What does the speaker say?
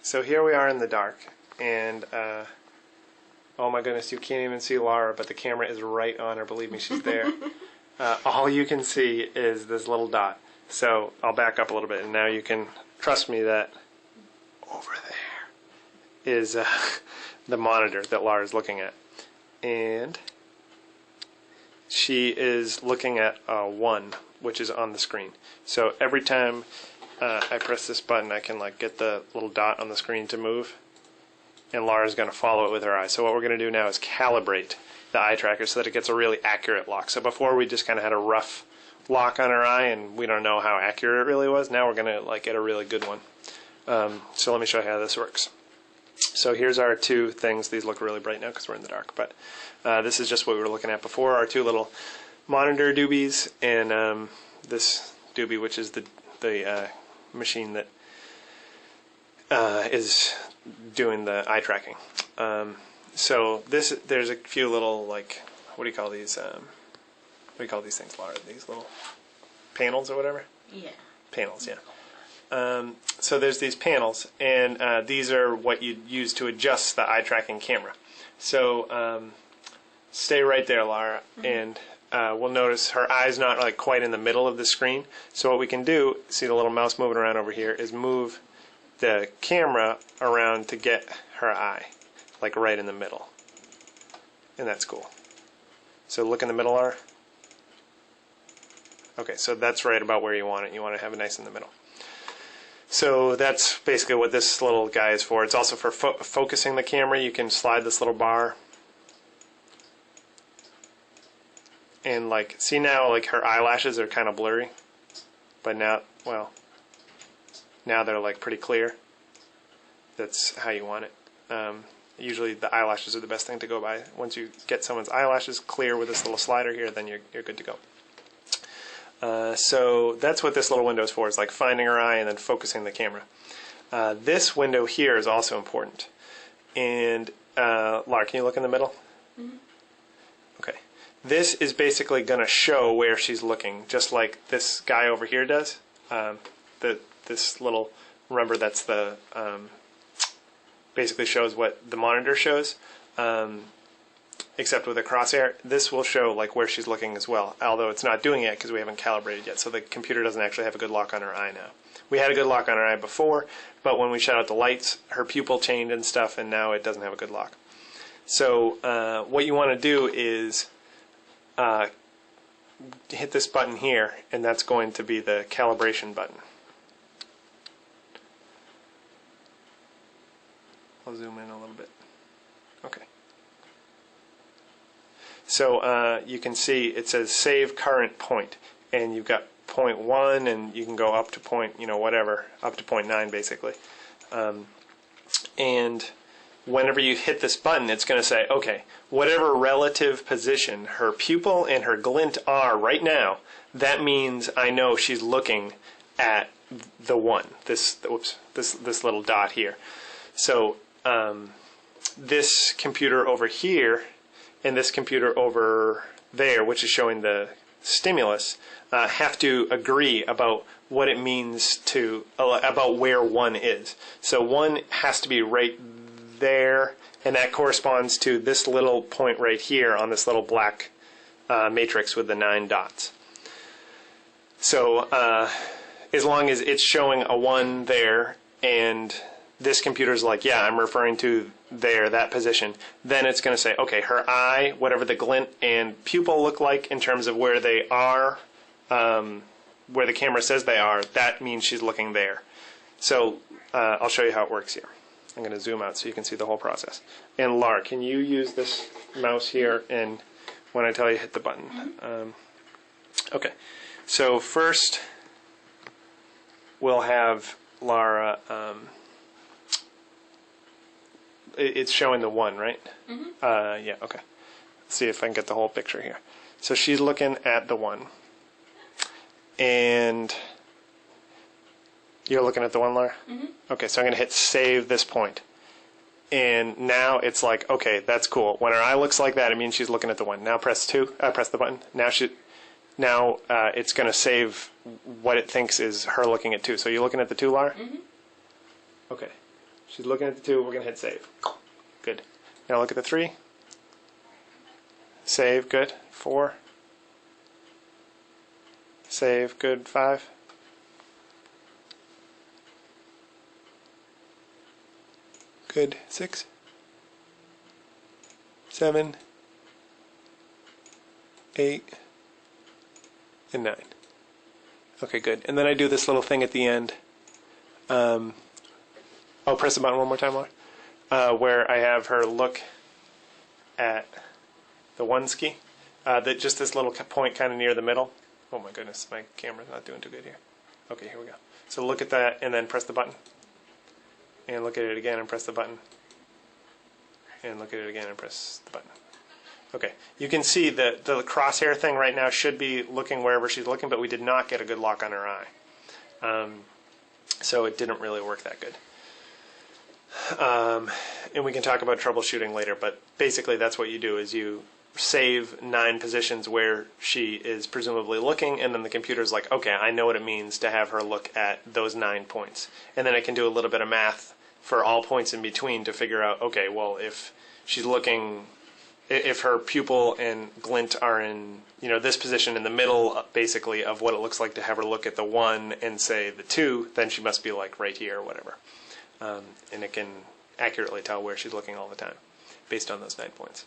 So here we are in the dark, and oh my goodness, you can't even see Laura, but the camera is right on her. Believe me, she's there. All you can see is this little dot. So I'll back up a little bit, and now you can trust me that over there is the monitor that Laura's looking at. And she is looking at 1, which is on the screen. So every time I press this button, I can like get the little dot on the screen to move, and Laura's going to follow it with her eye. So what we're going to do now is calibrate the eye tracker so that it gets a really accurate lock. So before we just kind of had a rough lock on her eye, and we don't know how accurate it really was. Now we're going to like get a really good one. So let me show you how this works. So here's our two things. These look really bright now because we're in the dark, but this is just what we were looking at before. Our two little monitor doobies, and this doobie, which is the machine that is doing the eye tracking. So there's a few little, like, what do you call these? What do you call these things, Laura? These little panels or whatever? Yeah. Panels, yeah. So there's these panels, and these are what you use to adjust the eye tracking camera. So stay right there, Laura, and we'll notice her eye's not like quite in the middle of the screen. So what we can do, see the little mouse moving around over here, is move the camera around to get her eye, like right in the middle. And that's cool. So look in the middle, Laura. Okay, so that's right about where you want it. You want to have it nice in the middle. So that's basically what this little guy is for. It's also for focusing the camera. You can slide this little bar. And like, see now, like her eyelashes are kind of blurry. But now, well, now they're like pretty clear. That's how you want it. Usually the eyelashes are the best thing to go by. Once you get someone's eyelashes clear with this little slider here, then you're good to go. So that's what this little window is for, is like finding her eye and then focusing the camera. This window here is also important. And Laura, can you look in the middle? Mm-hmm. Okay. This is basically going to show where she's looking, just like this guy over here does. This little, remember that's the, basically shows what the monitor shows. Except with a crosshair, this will show like where she's looking as well, although it's not doing it because we haven't calibrated yet, so the computer doesn't actually have a good lock on her eye now. We had a good lock on her eye before, but when we shut out the lights, her pupil changed and stuff, and now it doesn't have a good lock. So what you want to do is hit this button here, and that's going to be the calibration button. I'll zoom in a little bit. Okay. So you can see it says save current point, and you've got 0.1, and you can go up to point, whatever, up to 0.9 basically. And whenever you hit this button, it's going to say, okay, whatever relative position her pupil and her glint are right now, that means I know she's looking at the 1, this little dot here. So this computer over here and this computer over there, which is showing the stimulus, have to agree about what it means to, about where 1 is. So 1 has to be right there, and that corresponds to this little point right here on this little black matrix with the 9 dots. So as long as it's showing a 1 there, and this computer's like, yeah, I'm referring to there, that position, then it's going to say, okay, her eye, whatever the glint and pupil look like in terms of where they are, where the camera says they are, that means she's looking there. So I'll show you how it works here. I'm going to zoom out so you can see the whole process. And Laura, can you use this mouse here, and when I tell you, hit the button. Okay, so first we'll have Laura, it's showing the 1, right? Mm-hmm. Yeah, okay. Let's see if I can get the whole picture here. So she's looking at the 1. And you're looking at the 1, Laura? Mm-hmm. Okay, so I'm going to hit save this point. And now it's like, okay, that's cool. When her eye looks like that, it means she's looking at the 1. Now press 2, press the button. Now it's going to save what it thinks is her looking at 2. So you're looking at the 2, Laura? Mm-hmm. Okay. She's looking at the 2. We're going to hit save. Good. Now look at the 3. Save. Good. 4. Save. Good. 5. Good. 6. 7. 8. And 9. Okay, good. And then I do this little thing at the end. I'll press the button one more time, Laura. Where I have her look at the 1 ski. Just this little point kind of near the middle. Oh my goodness, my camera's not doing too good here. Okay, here we go. So look at that and then press the button. And look at it again and press the button. And look at it again and press the button. Okay, you can see that the crosshair thing right now should be looking wherever she's looking, but we did not get a good lock on her eye. So it didn't really work that good. And we can talk about troubleshooting later, but basically that's what you do is you save 9 positions where she is presumably looking, and then the computer's like, okay, I know what it means to have her look at those 9 points. And then it can do a little bit of math for all points in between to figure out, okay, well, if she's looking, if her pupil and glint are in, this position in the middle, basically, of what it looks like to have her look at the 1 and say the 2, then she must be like right here or whatever. And it can accurately tell where she's looking all the time based on those 9 points.